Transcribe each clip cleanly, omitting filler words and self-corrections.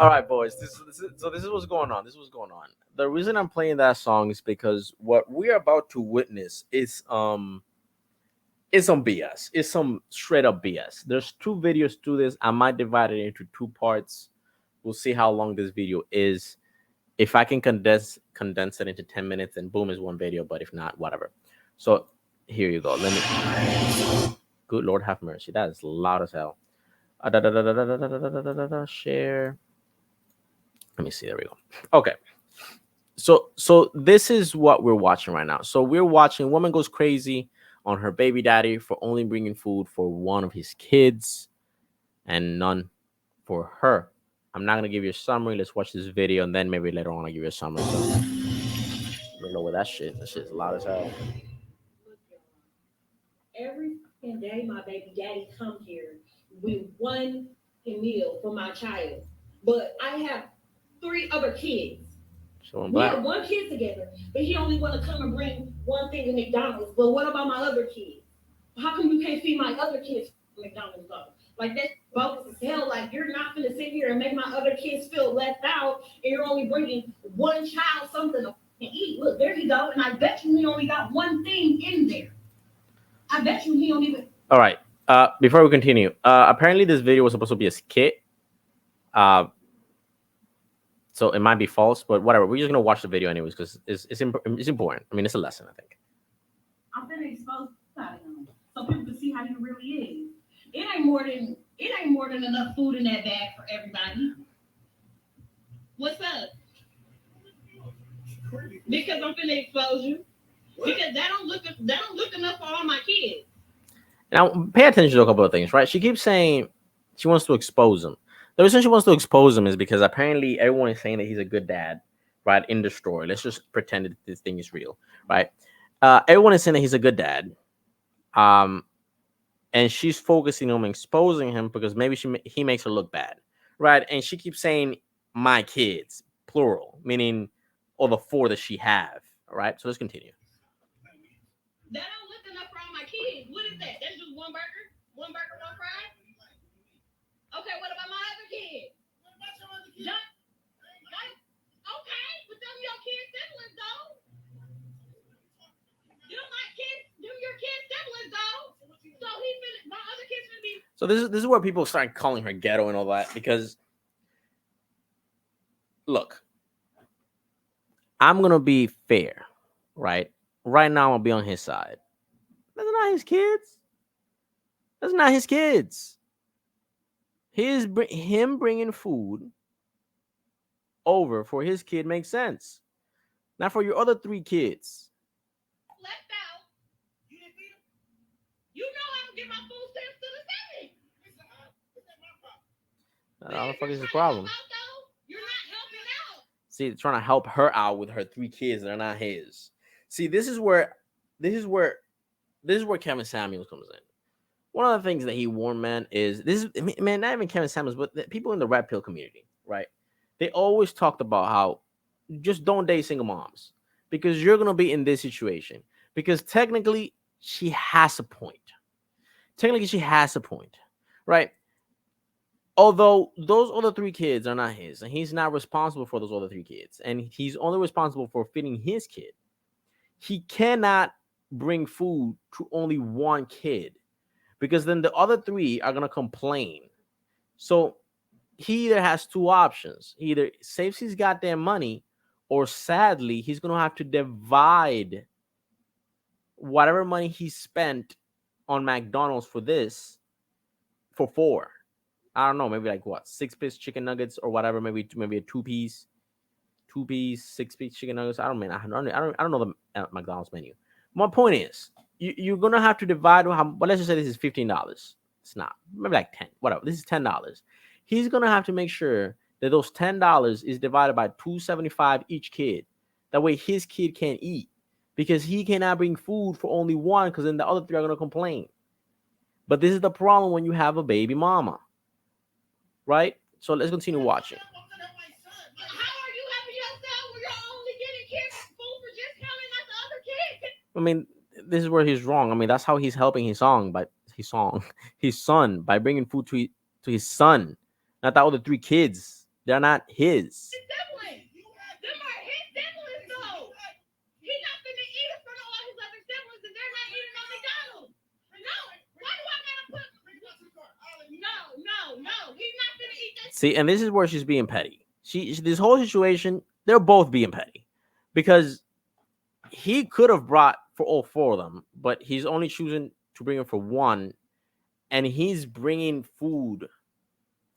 All right, boys. This is what's going on. This is what's going on. The reason I'm playing that song is because what we're about to witness is some BS. It's some straight up BS. There's two videos to this. I might divide it into two parts. We'll see how long this video is. If I can condense it into 10 minutes, then boom is one video. But if not, whatever. So here you go. Let me. Good Lord, have mercy. That is loud as hell. Share. Let me see. There we go. Okay. So this is what we're watching right now. So we're watching woman goes crazy on her baby daddy for only bringing food for one of his kids and none for her. I'm not gonna give you a summary. Let's watch this video and then maybe later on I'll give you a summary. So I don't know where that shit. That shit's loud as hell. Every fucking day, my baby daddy come here with one meal for my child, but I have three other kids. We have one kid together, but he only want to come and bring one thing to McDonald's. But what about my other kids? How come you can't feed my other kids McDonald's though? Like that's bogus as hell. Like you're not gonna sit here and make my other kids feel left out, and you're only bringing one child something to eat. Look, there you go. And I bet you he only got one thing in there. I bet you he don't even. All right. Before we continue, apparently this video was supposed to be a skit. So it might be false, but whatever. We're just gonna watch the video anyways because it's important. I mean, it's a lesson, I think. I'm gonna expose him so people can see how he really is. It ain't more than enough food in that bag for everybody. What's up? Because I'm finna expose you. Because that don't look enough for all my kids. Now, pay attention to a couple of things, right? She keeps saying she wants to expose him. The reason she wants to expose him is because apparently everyone is saying that he's a good dad, right? In the story. Let's just pretend that this thing is real, right? Everyone is saying that he's a good dad. And she's focusing on exposing him because maybe he makes her look bad, right? And she keeps saying my kids, plural, meaning all the four that she have, all right? So let's continue. That don't look enough for all my kids. What is that? That's just one burger? One burger, one fry? Okay, what about my other kids? What about your other kids? Okay, but them your kids' siblings, though. You don't like kids? Them your kids' siblings, though. So my other kids gonna be. So this is where people start calling her ghetto and all that because, look, I'm gonna be fair, right? Right now, I'm gonna be on his side. That's not his kids. That's not his kids. Him bringing food over for his kid makes sense. Not for your other three kids. Left out. You didn't feed him? You know I don't give my food stamps to the city. How the fuck is his problem? You're not helping out. See, they're trying to help her out with her three kids that are not his. See, this is where Kevin Samuels comes in. One of the things that he warned, man, is not even Kevin Samuels, but the people in the Red Pill community, right? They always talked about how just don't date single moms because you're gonna be in this situation. Because technically, she has a point. Right? Although those other three kids are not his, and he's not responsible for those other three kids, and he's only responsible for feeding his kid. He cannot bring food to only one kid because then the other three are going to complain. So he either has two options. He either saves his goddamn money or sadly, he's going to have to divide whatever money he spent on McDonald's for this for four. I don't know, maybe like what, 6-piece chicken nuggets or whatever, maybe a two-piece, 6-piece chicken nuggets. I don't know the McDonald's menu. My point is, you're gonna have to divide how. But let's just say this is $15. It's not, maybe like 10. Whatever. This is $10. He's gonna have to make sure that those $10 is divided by $2.75 each kid. That way, his kid can't eat because he cannot bring food for only one. Because then the other three are gonna complain. But this is the problem when you have a baby mama, right? So let's continue watching. I mean, this is where he's wrong. I mean, that's how he's helping his son by bringing food to his son, not the other three kids. They're not his. Siblings. Them are his siblings, though. He's not gonna eat in front of all his other siblings, and they're not eating on McDonald's. No. Why do I gotta put? No. He's not gonna eat that. See, and this is where she's being petty. This whole situation, they're both being petty, because he could have brought for all four of them, but he's only choosing to bring it for one, and he's bringing food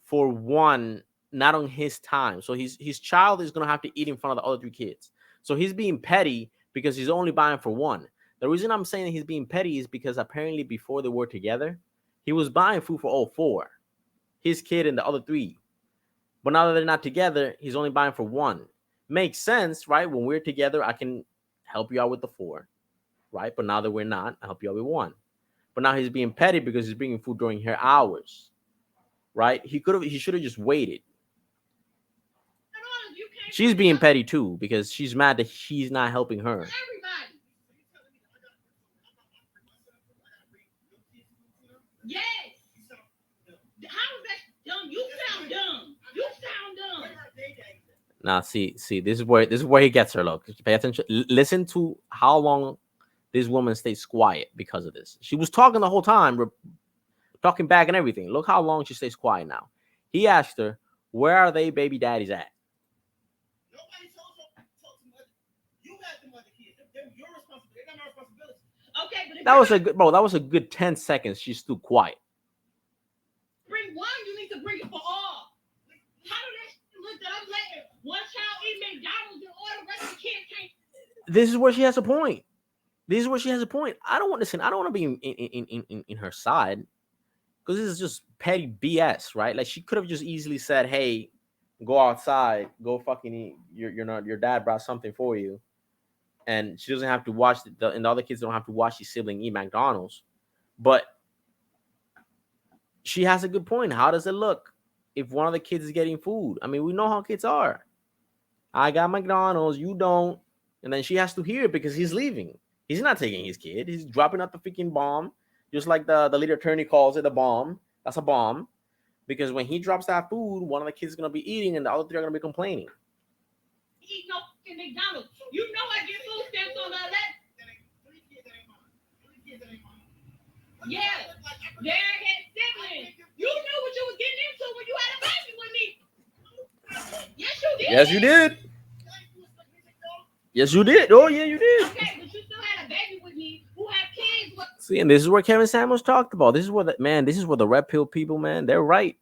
for one, not on his time. So his child is gonna have to eat in front of the other three kids. So he's being petty because he's only buying for one. The reason I'm saying that he's being petty is because apparently before they were together, he was buying food for all four, his kid and the other three. But now that they're not together, he's only buying for one. Makes sense, right? When we're together, I can help you out with the four, right? But now that we're not, I help you out with one. But now he's being petty because he's bringing food during her hours, right? He should have just waited. She's being petty too because she's mad that he's not helping her. Everybody. Yes. How is that dumb? You sound dumb. You sound dumb. Now, see, this is where he gets her. Look, pay attention. Listen to how long this woman stays quiet because of this. She was talking the whole time, talking back and everything. Look how long she stays quiet now. He asked her, "Where are they baby daddies at?" Nobody told them. You got them other kids. They're your responsibility. They're not my responsibility. Okay, but that was a good, bro. That was a good 10 seconds. She's still quiet. Bring one. You need to bring it for all. How do that look that I'm letting one child eat McDonald's and all the rest of the kids can't? This is where she has a point. I don't want to listen. I don't want to be in her side because this is just petty BS, right? Like she could have just easily said, "Hey, go outside, go fucking eat. Your dad brought something for you," and she doesn't have to watch and the other kids don't have to watch his sibling eat McDonald's. But she has a good point. How does it look if one of the kids is getting food? I mean, we know how kids are. I got McDonald's, you don't, and then she has to hear it because he's leaving. He's not taking his kid. He's dropping out the freaking bomb, just like the lead attorney calls it a bomb. That's a bomb. Because when he drops that food, one of the kids is gonna be eating, and the other three are gonna be complaining. Eat no fucking McDonald's. You know I get food stamps on the left. Yeah, they're his siblings. You knew what you was getting into when you had a baby with me. Yes, you did. Yes, you did. Yes, you did. Oh, yeah, you did. Okay, but you still had a baby with me who had kids. See, and this is where Kevin Samuels talked about. This is where this is where the red pill people, man, they're right.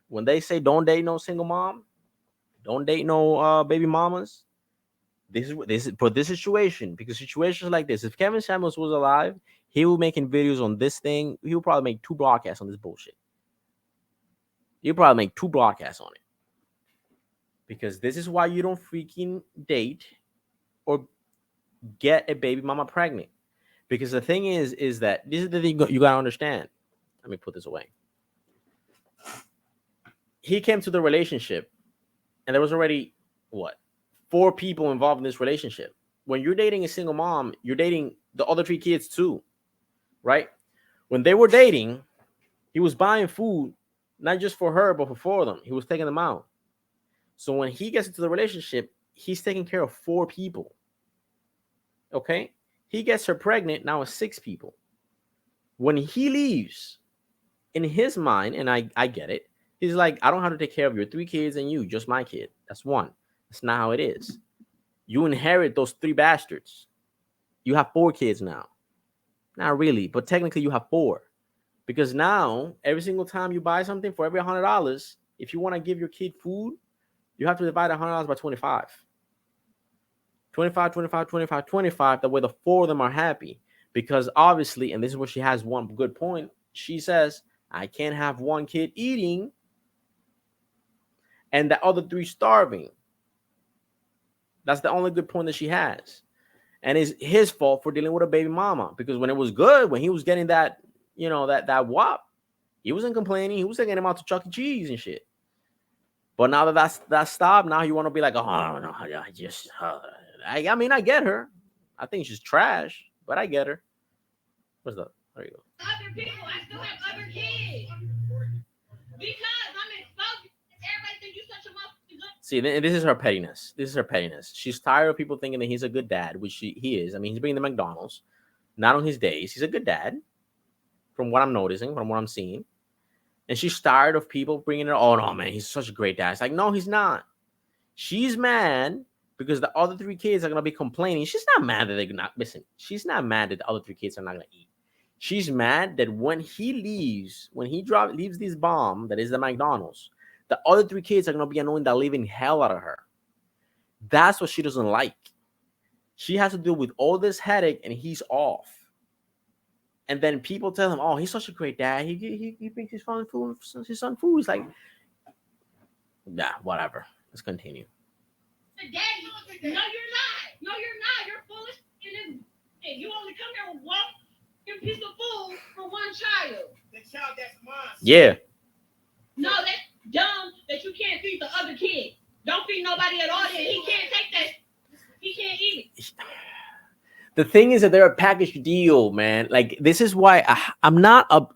When they say don't date no single mom, don't date no baby mamas. This is for this situation, because situations like this, if Kevin Samuels was alive, he would making videos on this thing. He would probably make 2 broadcasts on this bullshit. He'll probably make 2 broadcasts on it. Because this is why you don't freaking date or get a baby mama pregnant. Because the thing is that this is the thing you gotta understand. Let me put this away. He came to the relationship, and there was already 4 people involved in this relationship. When you're dating a single mom, you're dating the other 3 kids too, right? When they were dating, he was buying food not just for her but for 4 of them. He was taking them out. So when he gets into the relationship, he's taking care of 4 people. Okay? He gets her pregnant, now it's 6 people. When he leaves, in his mind, and I get it, he's like, I don't have to take care of your 3 kids and you, just my kid. That's one. That's not how it is. You inherit those 3 bastards. You have 4 kids now. Not really, but technically you have 4. Because now, every single time you buy something, for every $100, if you want to give your kid food, you have to divide $100 by 25. 25, 25, 25, 25. That way the 4 of them are happy. Because obviously, and this is where she has one good point, she says, I can't have one kid eating and the other 3 starving. That's the only good point that she has. And it's his fault for dealing with a baby mama. Because when it was good, when he was getting that, that wop, he wasn't complaining. He was taking him out to Chuck E. Cheese and shit. But now that's stopped, now you want to be like, oh, no, I just, I mean, I get her. I think she's trash, but I get her. What's up? There you go. Other people, I still have other kids. Because I'm exposed. Everybody think you such a motherfucking good. See, this is her pettiness. This is her pettiness. She's tired of people thinking that he's a good dad, which he is. I mean, he's bringing the McDonald's, not on his days. He's a good dad, from what I'm noticing, from what I'm seeing. And she's tired of people bringing her. Oh no, man, he's such a great dad. It's like, no, he's not. She's mad because the other three kids are gonna be complaining. She's not mad that they're not listen. She's not mad that the other three kids are not gonna eat. She's mad that when he leaves, when he leaves this bomb that is the McDonald's, the other three kids are gonna be annoying the living hell out of her. That's what she doesn't like. She has to deal with all this headache, and he's off. And then people tell him, "Oh, he's such a great dad. He brings his son food. His son food." He's like, "Yeah, whatever. Let's continue." Daddy, no, you're not. No, you're not. You're foolish. And you only come here with one piece of food for one child. The child that's mine. Yeah. No, that's dumb that you can't feed the other kid. Don't feed nobody at all. Then he can't take that. He can't eat it. The thing is that they're a package deal, man. Like, this is why I'm not a.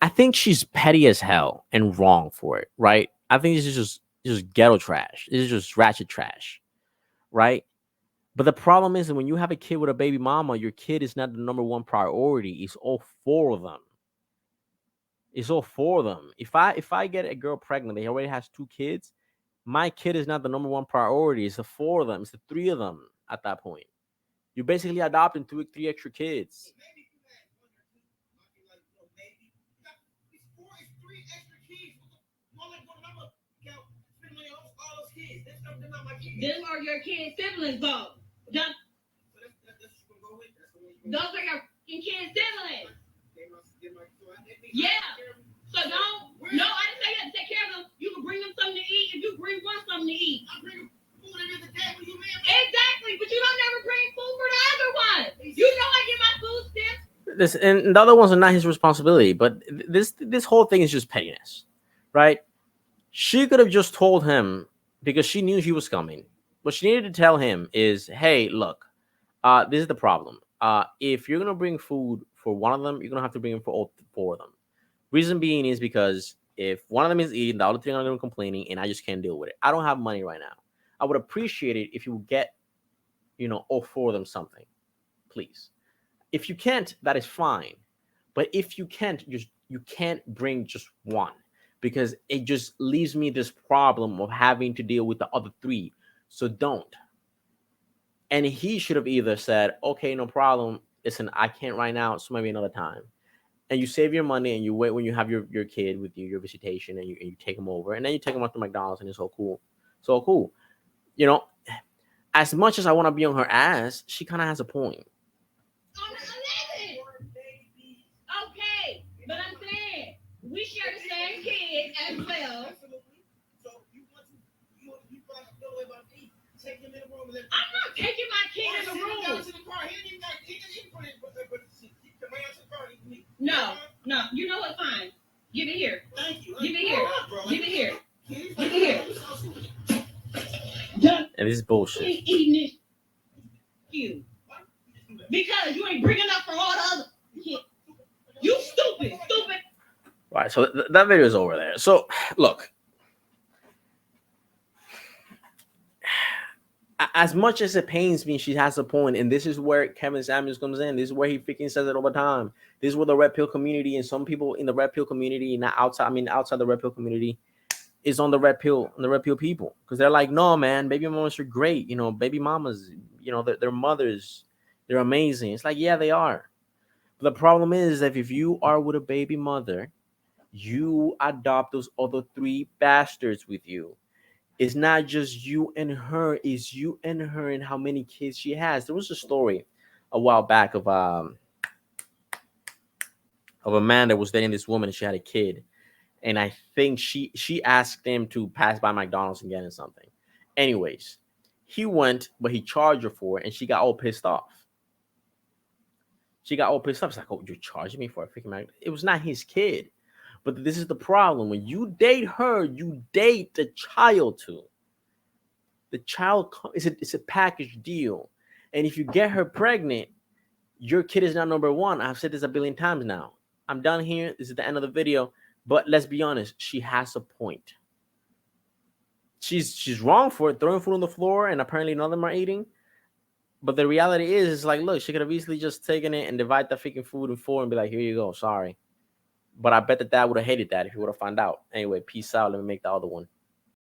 I think she's petty as hell and wrong for it, right? I think this is just ghetto trash. This is just ratchet trash, right? But the problem is that when you have a kid with a baby mama, your kid is not the number one priority. It's all four of them. It's all four of them. If I get a girl pregnant, they already has two kids. My kid is not the number one priority. It's the four of them. It's the three of them at that point. You're basically adopting three extra kids. Them are your kids' siblings, though. Those are your kids' siblings. Yeah. So don't. No, I didn't say you have to take care of them. You can bring them something to eat if you bring one something to eat. I bring them food every other day. What do you mean? Exactly, but you don't ever bring food for the other one. You know I get my food stamps. This and the other ones are not his responsibility, but this whole thing is just pettiness, right? She could have just told him because she knew he was coming. What she needed to tell him is, "Hey, look, this is the problem. If you're gonna bring food for one of them, you're gonna have to bring it for all four of them. Reason being is because if one of them is eating, the other three are gonna be complaining, and I just can't deal with it. I don't have money right now. I would appreciate it if you would get, all four of them something, please. If you can't, that is fine. But if you can't, you can't bring just one because it just leaves me this problem of having to deal with the other three. So don't." And he should have either said, "Okay, no problem. Listen, I can't right now, so maybe another time." And you save your money and you wait when you have your kid with you, your visitation, and you take him over, and then you take him up to McDonald's, and it's all cool. So cool. As much as I want to be on her ass, she kind of has a point. Okay, but I'm saying we share the same kid as well. I'm not taking my kid in the room. No. You know what? Fine. Give it here. Give it here. Give it here. Give it here. And this is bullshit. Eating this. You. Because you ain't bringing up for all the other kids. You stupid. Right. So that video is over there. So look. As much as it pains me, she has a point, and this is where Kevin Samuels comes in. This is where he freaking says it all the time. This is where the red pill community and some people in the red pill community, not outside. I mean, outside the red pill community, is on the red pill people because they're like, "No, man, baby mamas are great. Baby mamas, they're mothers, they're amazing." It's like, yeah, they are. But the problem is that if you are with a baby mother, you adopt those other three bastards with you. It's not just you and her, it's you and her and how many kids she has. There was a story a while back of a man that was dating this woman and she had a kid. And I think she asked him to pass by McDonald's and get him something. Anyways, he went, but he charged her for it, and she got all pissed off. She's like, "Oh, you're charging me for a freaking McDonald's?" It was not his kid. But this is the problem. When you date her, you date the child too. The child it's a package deal. And if you get her pregnant, your kid is not number one. I've said this a billion times now. I'm done here. This is the end of the video. But let's be honest, she has a point. she's wrong for it, throwing food on the floor, and apparently none of them are eating. But the reality is like, look, she could have easily just taken it and divide that freaking food in four and be like, here you go, sorry. But I bet that dad would have hated that if he would have found out. Anyway, peace out. Let me make the other one.